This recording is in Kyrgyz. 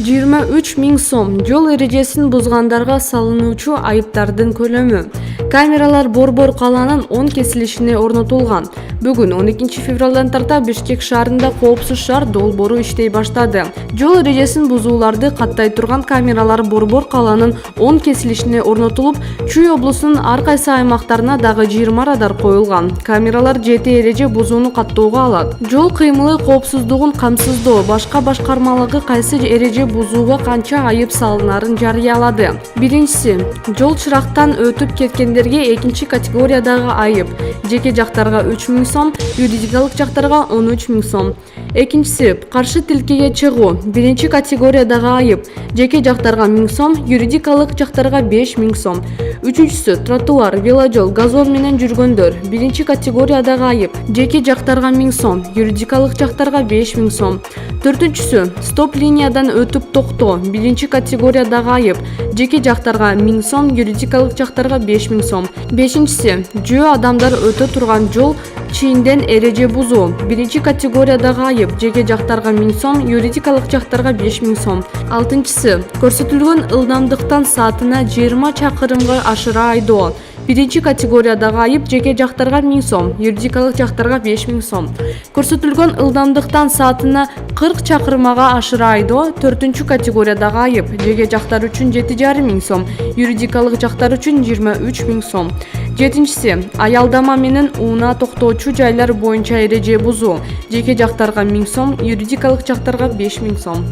23 миң сом. Жол эрежесин бузгандарга салынуучу айыптардын көлөмү. Камералар Борбор калаанын 10 кесилишине орнотулган. Бүгүн 12 февралдан тарта Бишкек шаарында коопсуз шаар долбоору иштей баштады. Жол эрежесин бузууларды каттай турган камералар Борбор калаанын 10 кесилишине орнотулуп, Чүй облусунун ар кайсы аймактарына дагы 20 радар коюлган. Камералар 7 эреже бузууну каттоого алат. Жол кыймылы коопсуздугун камсыздоо башка башкармалыгы кайсы эреже бузууга канча айып салынарын жарыялады. Биринчиси, жол чырактан өтүп кеткендерге экинчи категориядагы айып. Жеке жактарга 3 миң сом, юридикалык жактарга 13 миң сом. Экинчиси, каршы тилкеге чыгуу. Биринчи категориядагы айып. Жеке жактарга 1000 сом, юридикалык жактарга 5 миң сом. Үчүнчүсү, тротуар, веложол, газон менен жүргөндөр. Биринчи категориядагы айып. Жеке жактарга 1000 сом, юридикалык жактарга 5 миң сом. Төртүнчүсү, стоп линиядан өтүп токтоо. Биринчи категориядагы айып. Жеке жактарга 1000 сом, юридикалык жактарга 5 миң сом. Бешинчиси, жөө адамдар өтө турган жол чийинден эреже бузуу. Биринчи категориядагы айып. Жеке жактарга 1000 сом, юридикалык жактарга 5 миң сом. Алтынчысы, көрсөтүлгөн ылдамдыктан саатына 20 чакырымга ашыра айдоо. Биринчи категориядагы айып. Жеке жактарга 1000 сом, юридикалык жактарга 5 миң сом. Көрсөтүлгөн ылдамдыктан саатына 40 чакырымга ашыра айдоо. Төртүнчү категориядагы айып. Жеке жактар үчүн 7,5 миң сом, юридикалык жактар үчүн 23 миң сом. Жетинчиси, аялдама менен унаа токтоочу жайлар боюнча эреже бузуу. Жеке жактарга 1000 сом, юридикалык жактарга 5 миң сом.